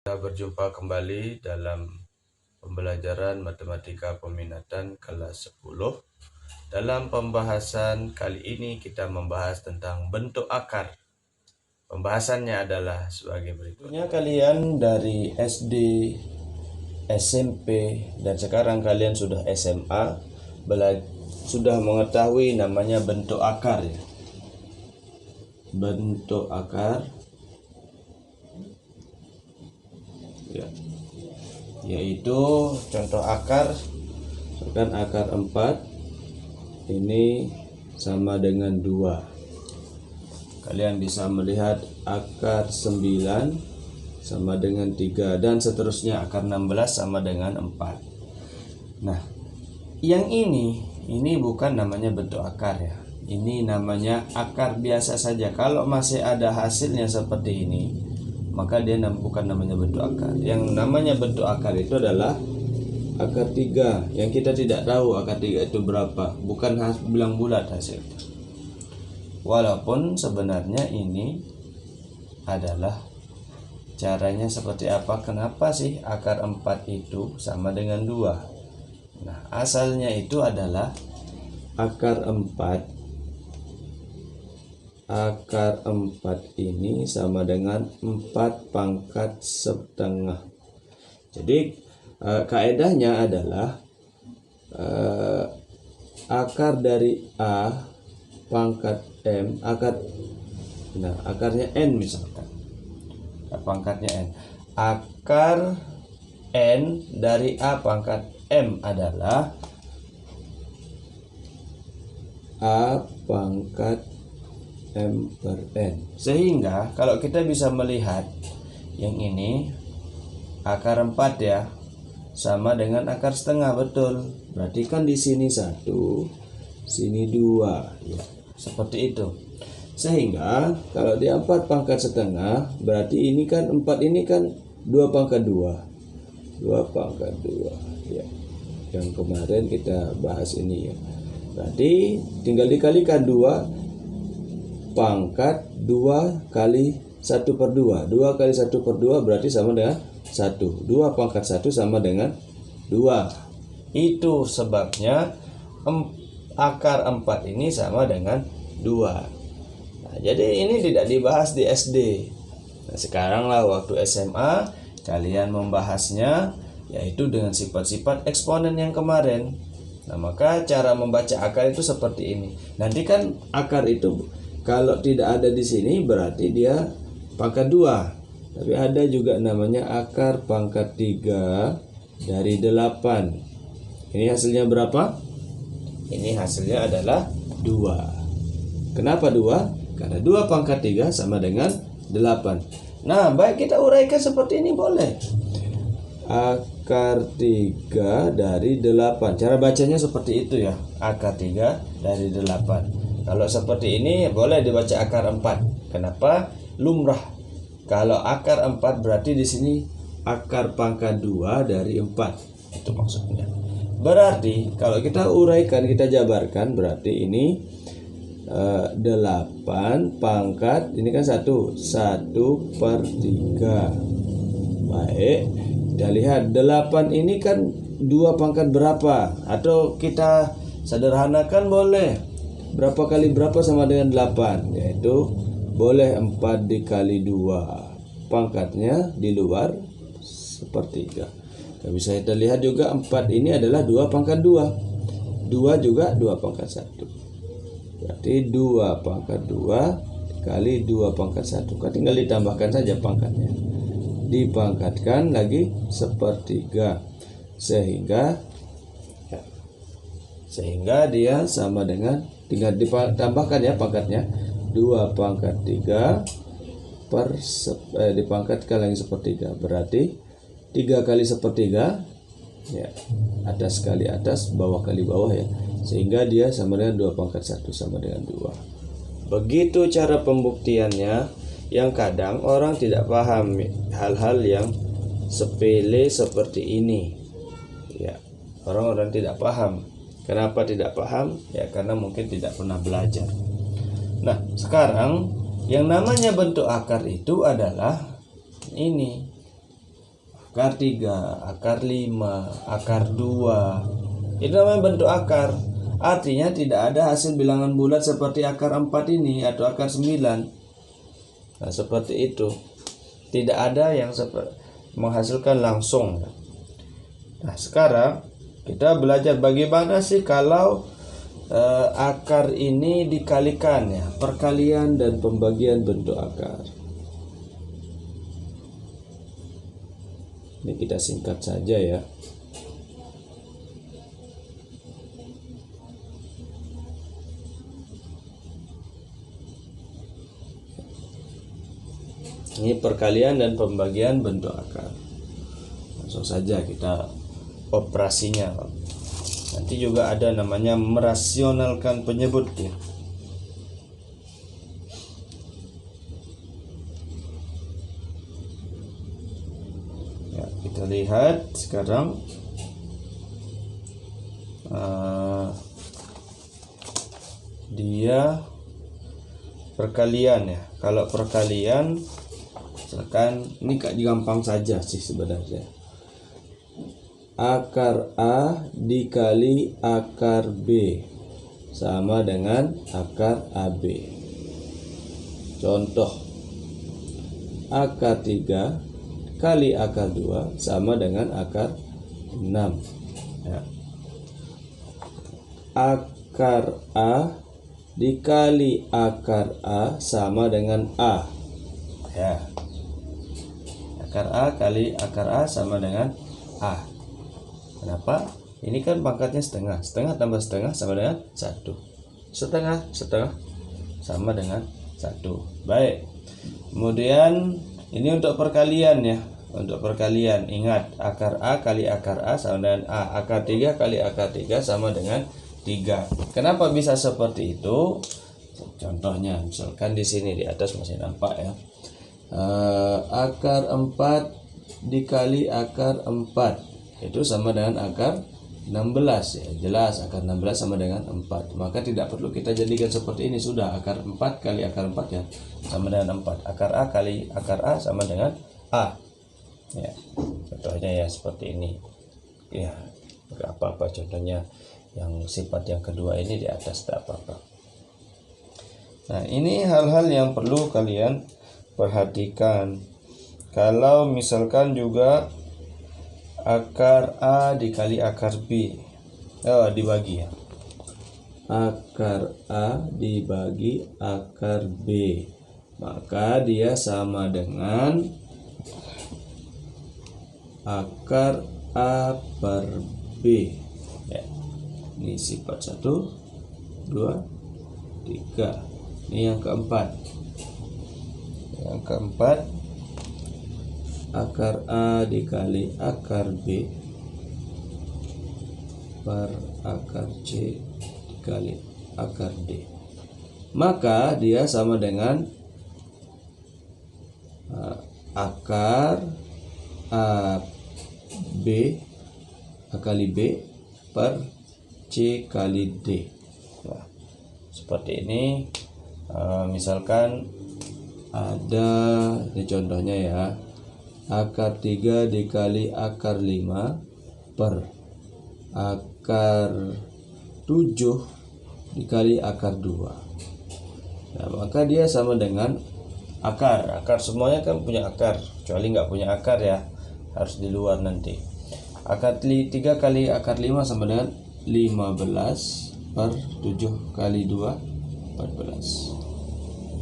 Kita berjumpa kembali dalam pembelajaran matematika peminatan kelas 10. Dalam pembahasan kali ini kita membahas tentang bentuk akar. Pembahasannya adalah sebagai berikut. Kalian dari SD, SMP, dan sekarang kalian sudah SMA sudah mengetahui namanya bentuk akar ya. Bentuk akar ya, yaitu contoh akar, misalkan akar 4 ini sama dengan 2. Kalian bisa melihat akar 9 sama dengan 3 dan seterusnya, akar 16 sama dengan 4. Nah, yang ini bukan namanya bentuk akar ya. Ini namanya akar biasa saja. Kalau masih ada hasilnya seperti ini, maka dia bukan namanya bentuk akar. Yang namanya bentuk akar itu adalah akar 3, yang kita tidak tahu akar 3 itu berapa, bukan bilang bulat hasilnya. Walaupun sebenarnya ini adalah caranya seperti apa. Kenapa sih akar 4 itu sama dengan 2? Nah, asalnya itu adalah akar 4 ini sama dengan 4 pangkat setengah. Jadi kaedahnya adalah akar dari A pangkat M, akarnya N misalkan, pangkatnya N. Akar N dari A pangkat M adalah A pangkat M per N. Sehingga kalau kita bisa melihat yang ini akar 4 ya, sama dengan akar setengah, betul. Berarti kan di sini 1, sini 2 ya, seperti itu. Sehingga kalau di 4 pangkat setengah, berarti ini kan 4 ini kan 2 pangkat 2 pangkat 2 ya. Yang kemarin kita bahas ini ya. Berarti tinggal dikalikan 2 pangkat 2 kali 1 per 2. 2 kali 1 per 2 berarti sama dengan 1. 2 pangkat 1 sama dengan 2. Itu sebabnya akar 4 ini sama dengan 2. Nah, jadi ini tidak dibahas di SD. Nah, sekarang lah waktu SMA kalian membahasnya, yaitu dengan sifat-sifat eksponen yang kemarin. Nah, maka cara membaca akar itu seperti ini. Nanti kan akar itu kalau tidak ada di sini berarti dia pangkat 2. Tapi ada juga namanya akar pangkat 3 dari 8. Ini hasilnya berapa? Ini hasilnya adalah 2. Kenapa 2? Karena 2 pangkat 3 sama dengan 8. Nah, baik, kita uraikan seperti ini boleh. Akar 3 dari 8. Cara bacanya seperti itu ya. Akar 3 dari 8. Kalau seperti ini boleh dibaca akar 4. Kenapa? Lumrah. Kalau akar 4 berarti di sini akar pangkat 2 dari 4. Itu maksudnya. Berarti kalau kita uraikan, kita jabarkan, berarti ini 8 pangkat, ini kan 1 per 3. Baik, kita lihat 8 ini kan 2 pangkat berapa? Atau kita sederhanakan boleh, berapa kali berapa sama dengan 8, yaitu boleh 4 dikali 2, pangkatnya di luar sepertiga. Nah, bisa kita lihat juga 4 ini adalah 2 pangkat 2, 2 juga 2 pangkat 1, berarti 2 pangkat 2 kali 2 pangkat 1, kan tinggal ditambahkan saja pangkatnya, dipangkatkan lagi sepertiga, sehingga dia sama dengan, tinggal ditambahkan ya pangkatnya, 2 pangkat 3 dipangkatkan lagi sepertiga, berarti 3 kali sepertiga ya, atas kali atas, bawah kali bawah ya, sehingga dia sama dengan 2 pangkat 1 sama dengan 2. Begitu cara pembuktiannya, yang kadang orang tidak paham hal-hal yang sepele seperti ini ya. Orang-orang tidak paham. Kenapa tidak paham? Ya karena mungkin tidak pernah belajar. Nah, sekarang yang namanya bentuk akar itu adalah ini. akar 3, akar 5, akar 2. Itu namanya bentuk akar. Artinya tidak ada hasil bilangan bulat seperti akar 4 ini atau akar 9. Nah, seperti itu. Tidak ada yang menghasilkan langsung. Nah, sekarang kita belajar bagaimana sih kalau akar ini dikalikan ya, perkalian dan pembagian bentuk akar. Ini kita singkat saja ya. Ini perkalian dan pembagian bentuk akar. Langsung saja kita operasinya. Nanti juga ada namanya merasionalkan penyebut ya. Ya, kita lihat sekarang dia perkalian ya. Kalau perkalian misalkan ini gampang saja sih sebenarnya. Akar A dikali akar B sama dengan akar AB. Contoh, akar 3 kali akar 2 sama dengan akar 6 ya. Akar A dikali akar A sama dengan A ya. Akar A kali akar A sama dengan A. Kenapa? Ini kan pangkatnya setengah. Setengah tambah setengah sama dengan 1. Setengah sama dengan 1. Baik. Kemudian ini untuk perkalian ya. Untuk perkalian ingat akar A kali akar A sama dengan A. Akar 3 kali akar 3 sama dengan 3. Kenapa bisa seperti itu? Contohnya misalkan di sini di atas masih nampak ya. Akar 4 dikali akar 4 itu sama dengan akar 16 ya. Jelas akar 16 sama dengan 4. Maka tidak perlu kita jadikan seperti ini. Sudah akar 4 kali akar 4 ya sama dengan 4. Akar A kali akar A sama dengan A ya. Contohnya ya seperti ini ya. Gak apa-apa contohnya yang sifat yang kedua ini di atas, tak apa-apa. Nah, ini hal-hal yang perlu kalian perhatikan. Kalau misalkan juga akar A dikali akar B dibagi ya. Akar A dibagi akar B, maka dia sama dengan akar A per B ya. Ini sifat 1, 2, 3. Ini yang keempat. Yang keempat, akar A dikali akar B per akar C dikali akar D, maka dia sama dengan akar A B kali B per C kali D. Nah, seperti ini. Misalkan ada ini contohnya ya, akar 3 dikali akar 5 per akar 7 dikali akar 2. Nah, maka dia sama dengan akar semuanya kan punya akar, kecuali nggak punya akar ya, harus di luar nanti. Akar 3 kali akar 5 sama dengan 15 per 7 kali 2 14.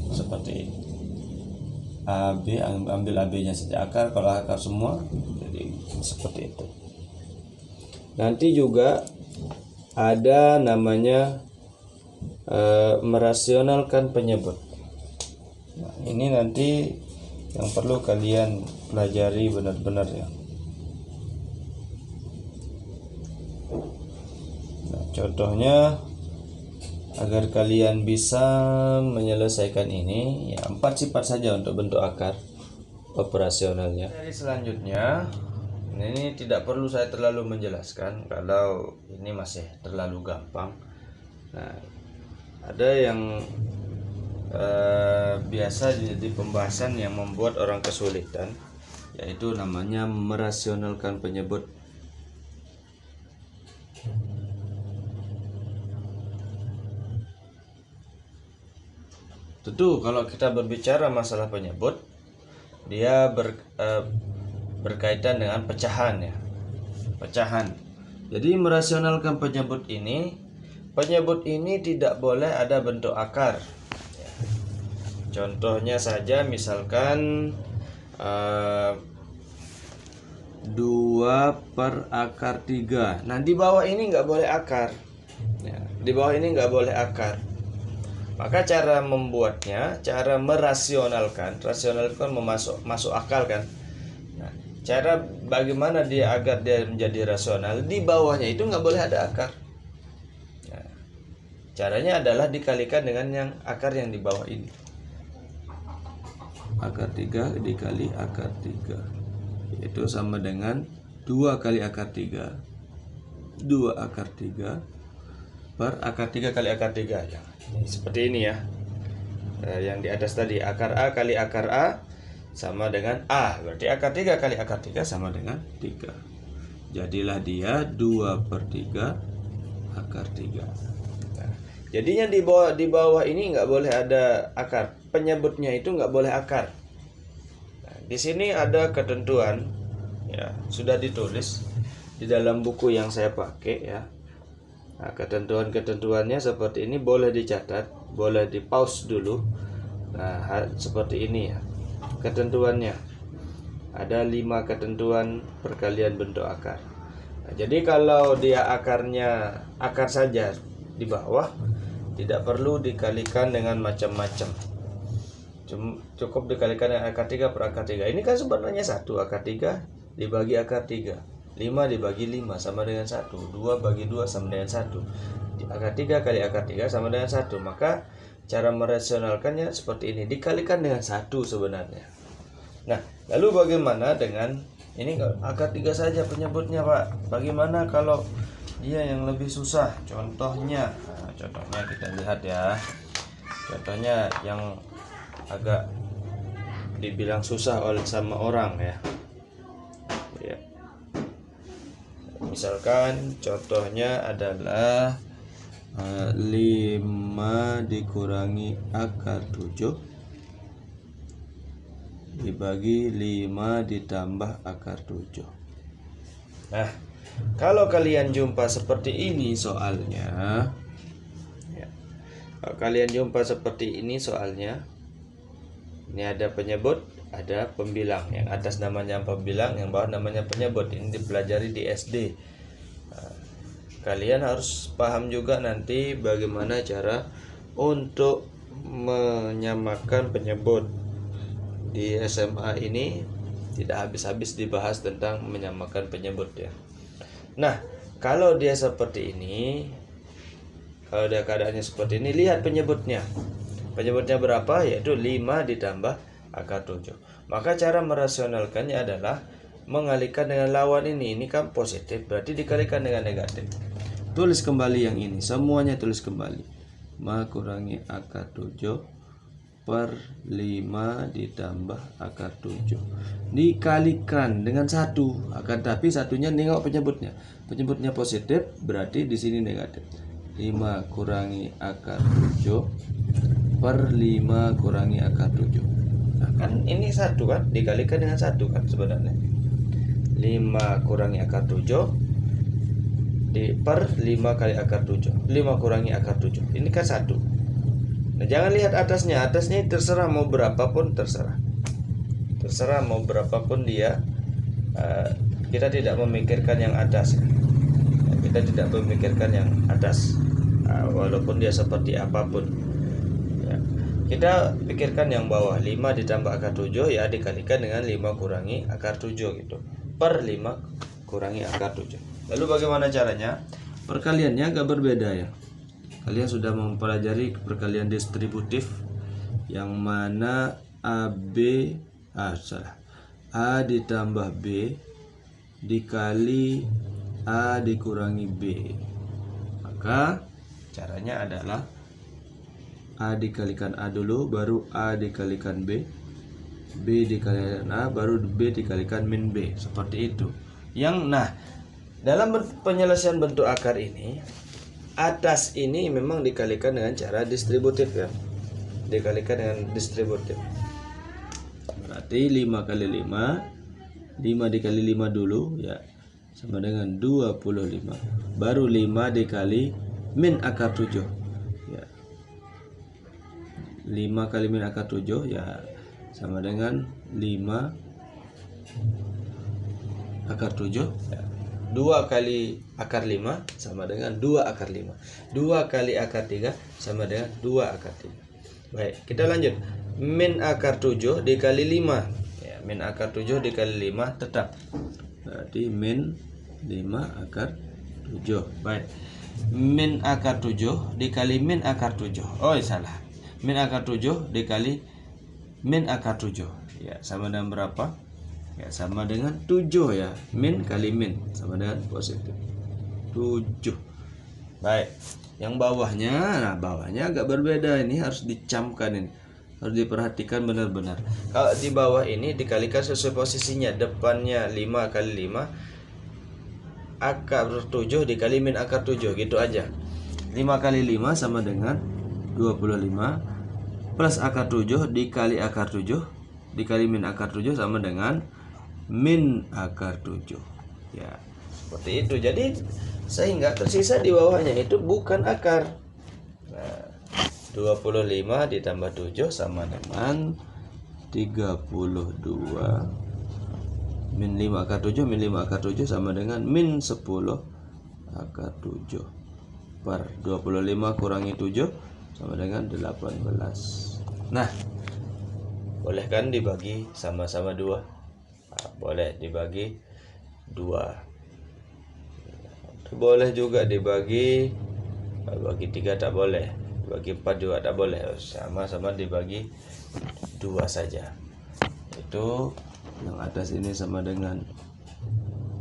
Seperti ini. AB, ambil AB nya saja akar, kalau akar semua jadi seperti itu. Nanti juga ada namanya merasionalkan penyebut. Nah, ini nanti yang perlu kalian pelajari benar-benar ya. Nah, contohnya agar kalian bisa menyelesaikan ini ya, 4 sifat saja untuk bentuk akar operasionalnya. Dari selanjutnya ini tidak perlu saya terlalu menjelaskan kalau ini masih terlalu gampang. Nah, ada yang biasa jadi pembahasan yang membuat orang kesulitan. yaitu namanya merasionalkan penyebut. Tentu kalau kita berbicara masalah penyebut, dia berkaitan dengan pecahan ya. Pecahan. Jadi merasionalkan penyebut ini tidak boleh ada bentuk akar. Contohnya saja misalkan 2/3. Nah di bawah ini nggak boleh akar. Ya, di bawah ini nggak boleh akar. Maka cara membuatnya, cara merasionalkan, masuk akal kan. Nah, cara bagaimana dia agar dia menjadi rasional, di bawahnya itu nggak boleh ada akar. Nah, caranya adalah dikalikan dengan yang akar yang di bawah ini. Akar 3 dikali akar 3, itu sama dengan 2 kali akar 3. 2 akar 3 per akar 3 kali akar 3 ya. Seperti ini ya. Yang di atas tadi akar A kali akar A sama dengan A. Berarti akar 3 kali akar 3 sama dengan 3. Jadilah dia 2/3 akar 3. Nah, jadinya di bawah ini nggak boleh ada akar. Penyebutnya itu nggak boleh akar. Nah, di sini ada ketentuan ya, sudah ditulis di dalam buku yang saya pakai ya. Nah, ketentuannya seperti ini, boleh dicatat, boleh di pause dulu. Nah, seperti ini ya. Ketentuannya ada 5 ketentuan perkalian bentuk akar. Nah, jadi kalau dia akarnya akar saja di bawah, tidak perlu dikalikan dengan macam-macam. Cukup dikalikan dengan akar 3 per akar 3. Ini kan sebenarnya 1 akar 3 dibagi akar 3. 5 dibagi 5 sama dengan 1. 2 bagi 2 sama dengan 1. Akar 3 kali akar 3 sama dengan 1. Maka cara merasionalkannya seperti ini. Dikalikan dengan 1 sebenarnya. Nah, lalu bagaimana dengan ini akar 3 saja penyebutnya Pak? Bagaimana kalau dia yang lebih susah? Contohnya, contohnya kita lihat ya. Contohnya yang agak dibilang susah sama orang ya. Misalkan contohnya adalah 5 dikurangi akar 7 dibagi 5 ditambah akar 7. Nah, kalau kalian jumpa seperti ini soalnya ya, kalau kalian jumpa seperti ini soalnya, ini ada penyebut, ada pembilang. Yang atas namanya pembilang, yang bawah namanya penyebut. Ini dipelajari di SD. Kalian harus paham juga nanti bagaimana cara untuk menyamakan penyebut. Di SMA ini tidak habis-habis dibahas tentang menyamakan penyebut ya. Nah, kalau dia seperti ini, kalau dia keadaannya seperti ini, lihat penyebutnya. Penyebutnya berapa? Yaitu 5 ditambah akar 7. Maka cara merasionalkannya adalah mengalihkan dengan lawan ini. Ini kan positif, berarti dikalikan dengan negatif. Tulis kembali yang ini, semuanya tulis kembali. 5 kurangi akar 7 per 5 ditambah akar 7 dikalikan dengan 1. Akan tapi satunya nengok penyebutnya. Penyebutnya positif, berarti di sini negatif. 5 kurangi akar 7 per 5 kurangi akar 7. Nah, kan ini 1 kan, dikalikan dengan 1 kan sebenarnya. 5 kurangi akar 7 per 5 kali akar 7. 5 kurangi akar 7. Ini kan 1. Nah, jangan lihat atasnya. Atasnya terserah mau berapapun terserah. Terserah mau berapapun dia. Kita tidak memikirkan yang atas. Kita tidak memikirkan yang atas. Walaupun dia seperti apapun. Ya. Kita pikirkan yang bawah. 5 ditambah akar 7 ya dikalikan dengan 5 kurangi akar 7 gitu. Per 5 kurangi akar 7. Lalu bagaimana caranya? Perkaliannya agak berbeda ya. Kalian sudah mempelajari perkalian distributif yang mana A ditambah B dikali A dikurangi B. Maka caranya adalah A dikalikan A dulu, baru A dikalikan B, B dikalikan A baru B dikalikan min B, seperti itu. Nah, dalam penyelesaian bentuk akar ini, atas ini memang dikalikan dengan cara distributif ya. Dikalikan dengan distributif. Berarti 5 kali 5, 5 dikali 5 dulu ya, sama dengan 25. Baru 5 dikali min akar 7 ya. 5 kali min akar 7 ya sama dengan 5 akar 7 ya. 2 kali akar 5 sama dengan 2 akar 5. 2 kali akar 3 sama dengan 2 akar 3. Baik, kita lanjut. Min akar 7 dikali 5 ya, min akar 7 dikali 5 tetap. Berarti min 5 akar 7. Baik. Min akar 7 dikali min akar 7. Oh, salah. Min akar 7 dikali min akar 7. Ya, sama dengan berapa? Ya, sama dengan 7 ya. Min kali min sama dengan positif 7. Baik. Yang bawahnya, nah bawahnya agak berbeda, ini harus dicamkan ini. Harus diperhatikan benar-benar. Kalau di bawah ini dikalikan sesuai posisinya, depannya 5 kali 5 akar 7 dikali min akar 7, gitu aja. 5 kali 5 sama dengan 25 plus akar 7 dikali akar 7 dikali min akar 7 sama dengan min akar 7 ya, seperti itu. Jadi sehingga tersisa di bawahnya itu bukan akar. Nah, 25 ditambah 7 sama dengan 32 min 5 akar 7 min 5 akar 7 sama dengan min 10 akar 7 per 25 kurangi 7 sama dengan 18. Nah, boleh kan dibagi sama-sama 2? Nah, boleh dibagi 2. Boleh juga dibagi 3 tak boleh, dibagi 4 juga tak boleh, sama-sama dibagi 2 saja. Itu yang atas ini sama dengan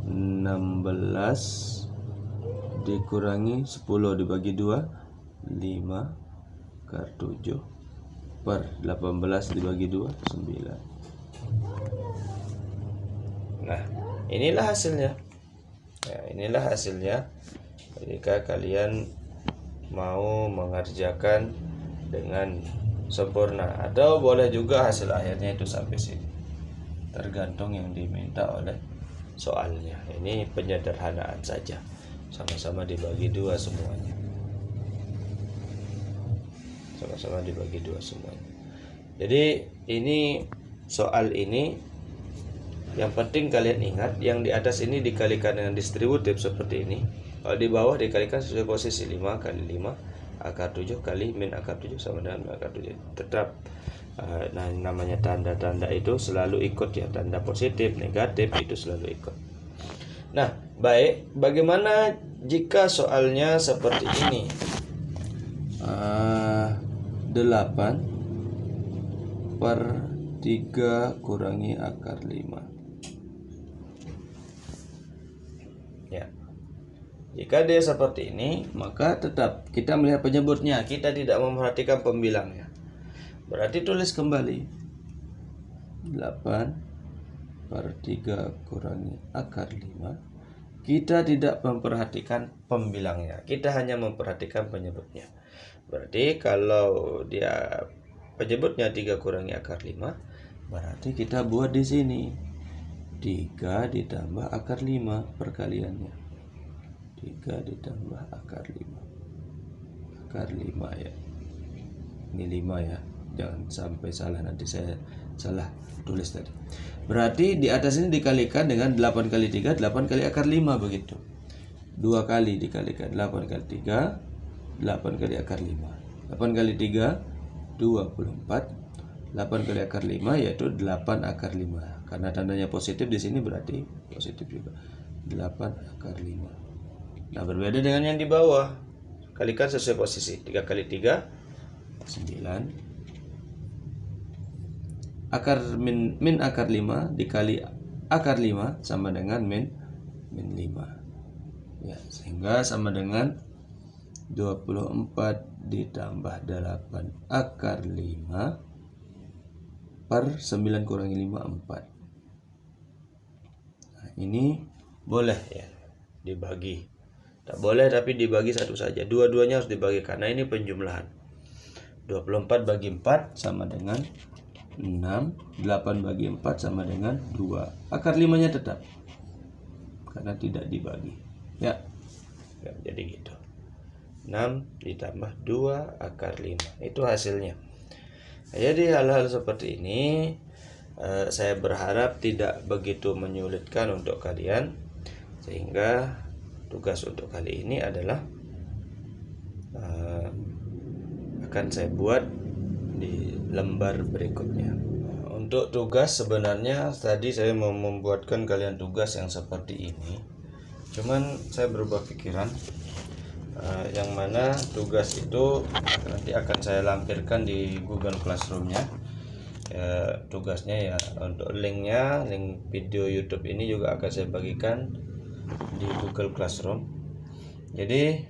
16 dikurangi 10 dibagi 2 5 akar 7 per 18 dibagi 2 9. Nah, inilah hasilnya. Ya, inilah hasilnya jika kalian mau mengerjakan dengan sempurna, atau boleh juga hasil akhirnya itu sampai sini, tergantung yang diminta oleh soalnya. Ini penyederhanaan saja, sama-sama dibagi 2 semuanya, sama-sama dibagi 2 semuanya. Jadi ini soal ini yang penting kalian ingat, yang di atas ini dikalikan dengan distributif seperti ini. Kalau di bawah dikalikan sesuai posisi, 5 kali 5 akar 7 kali min akar 7 sama dengan min akar 7. Tetap nah, namanya tanda-tanda itu selalu ikut ya, tanda positif, negatif itu selalu ikut. Nah, baik, bagaimana jika soalnya seperti ini? 8 per 3 kurangi akar 5 ya. Jika dia seperti ini, maka tetap kita melihat penyebutnya, kita tidak memperhatikan pembilangnya. Berarti tulis kembali 8 per 3 kurangi akar 5. Kita tidak memperhatikan pembilangnya, kita hanya memperhatikan penyebutnya. Berarti kalau dia penyebutnya 3 kurangi akar 5, berarti kita buat di sini 3 ditambah akar 5 perkaliannya. 3 ditambah akar 5. Akar 5 ya. Ini 5 ya. Jangan sampai salah, nanti saya salah tulis tadi. Berarti di atas ini dikalikan dengan 8 kali 3, 8 kali akar 5 begitu. 2 kali dikalikan 8 kali 3, 8 kali akar 5. 8 kali 3 24. 8 kali akar 5 yaitu 8 akar 5. Karena tandanya positif di sini berarti positif juga. 8 akar 5. Nah, berbeda dengan yang di bawah. Kalikan sesuai posisi. 3 kali 3 9. Akar min akar 5 dikali akar 5 sama dengan min 5. Ya, sehingga sama dengan 24 ditambah 8 akar 5 per 9 kurangi 5, 4. Nah, ini boleh ya dibagi. Tak boleh tapi dibagi satu saja. Dua-duanya harus dibagi karena ini penjumlahan. 24 bagi 4 sama dengan 6. 8 bagi 4 sama dengan 2. Akar 5-nya tetap karena tidak dibagi. Ya, jadi gitu. 6 ditambah 2 akar 5. Itu hasilnya. Jadi hal-hal seperti ini saya berharap tidak begitu menyulitkan untuk kalian, sehingga tugas untuk kali ini adalah akan saya buat di lembar berikutnya. Untuk tugas sebenarnya tadi saya mau membuatkan kalian tugas yang seperti ini, cuman saya berubah pikiran. Yang mana tugas itu nanti akan saya lampirkan di Google Classroom-nya. Tugasnya ya untuk link video YouTube ini juga akan saya bagikan di Google Classroom. Jadi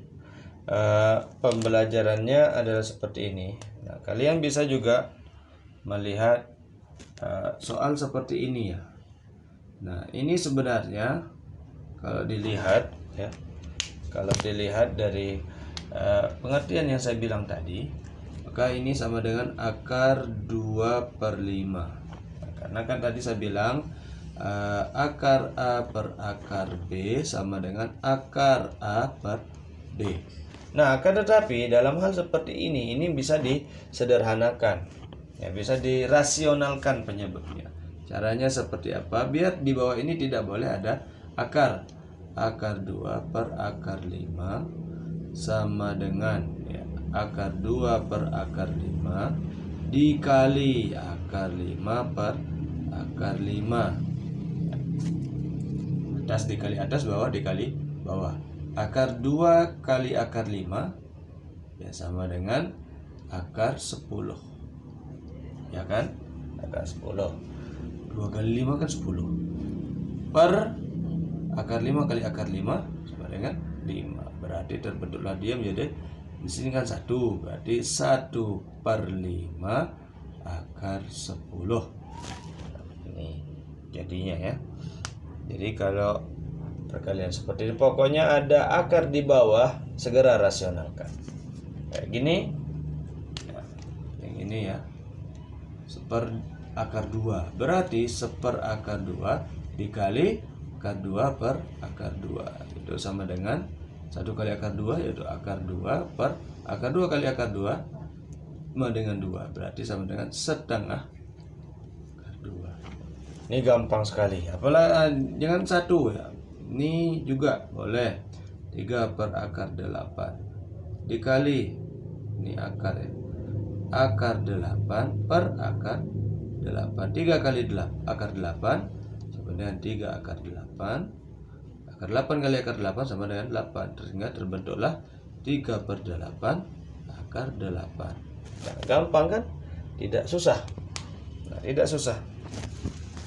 pembelajarannya adalah seperti ini. Nah, kalian bisa juga melihat soal seperti ini ya. Nah, ini sebenarnya kalau dilihat ya, kalau dilihat dari pengertian yang saya bilang tadi, maka ini sama dengan akar 2 per 5. Nah, karena kan tadi saya bilang akar A per akar B sama dengan akar A per B. Nah, akan tetapi dalam hal seperti ini bisa disederhanakan, ya, bisa dirasionalkan penyebabnya. Caranya seperti apa? Biar di bawah ini tidak boleh ada akar. Akar 2 per akar 5 sama dengan ya, akar 2 per akar 5 dikali akar 5 per akar 5. Atas dikali atas, bawah dikali bawah. Akar 2 kali akar 5 ya sama dengan akar 10. Ya kan? Akar 10. 2 kali 5 kan 10. Per akar 5 kali akar 5 sama dengan 5. Berarti terbentuklah dia menjadi, di sini kan 1, berarti 1 per 5 akar 10. Ini jadinya ya. Jadi kalau perkalian seperti ini, pokoknya ada akar di bawah, segera rasionalkan. Kayak gini. Nah, yang ini ya. Seper akar 2. Berarti seper akar 2 dikali akar 2 per akar 2 itu sama dengan 1 kali akar 2, yaitu akar 2 per akar 2 kali akar 2 sama dengan 2, berarti sama dengan setengah akar 2. Ini gampang sekali, apalagi jangan 1 ya. Ini juga boleh 3 per akar 8 dikali ini akar ya, akar 8 per akar 8. 3 kali akar 8 dengan 3 akar 8. Akar 8 kali akar 8 sama dengan 8. Sehingga terbentuklah 3 per 8 akar 8. Nah, gampang kan? Tidak susah. Nah, tidak susah.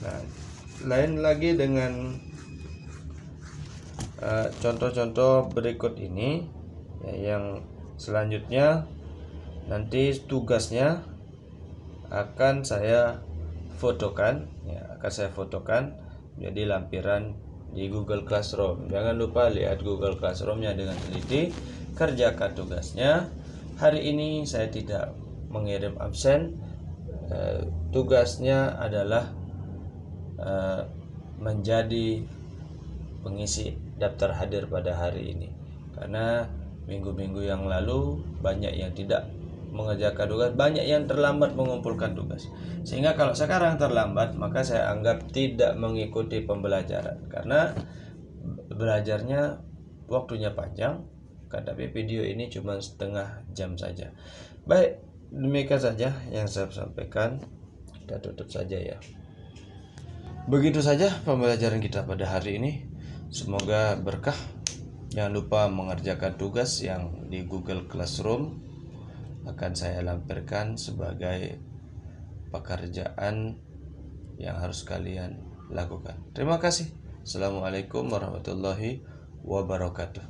Nah, lain lagi dengan contoh-contoh berikut ini ya, yang selanjutnya nanti tugasnya akan saya fotokan ya, jadi lampiran di Google Classroom. Jangan lupa lihat Google Classroom-nya dengan teliti, kerjakan tugasnya. Hari ini saya tidak mengirim absen. Tugasnya adalah menjadi pengisi daftar hadir pada hari ini, karena minggu-minggu yang lalu banyak yang tidak mengerjakan tugas, banyak yang terlambat mengumpulkan tugas, sehingga kalau sekarang terlambat maka saya anggap tidak mengikuti pembelajaran, karena belajarnya waktunya panjang, tapi video ini cuma setengah jam saja. Baik, demikian saja yang saya sampaikan. Kita tutup saja ya. Begitu saja pembelajaran kita pada hari ini. Semoga berkah. Jangan lupa mengerjakan tugas yang di Google Classroom akan saya lampirkan sebagai pekerjaan yang harus kalian lakukan. Terima kasih. Assalamualaikum warahmatullahi wabarakatuh.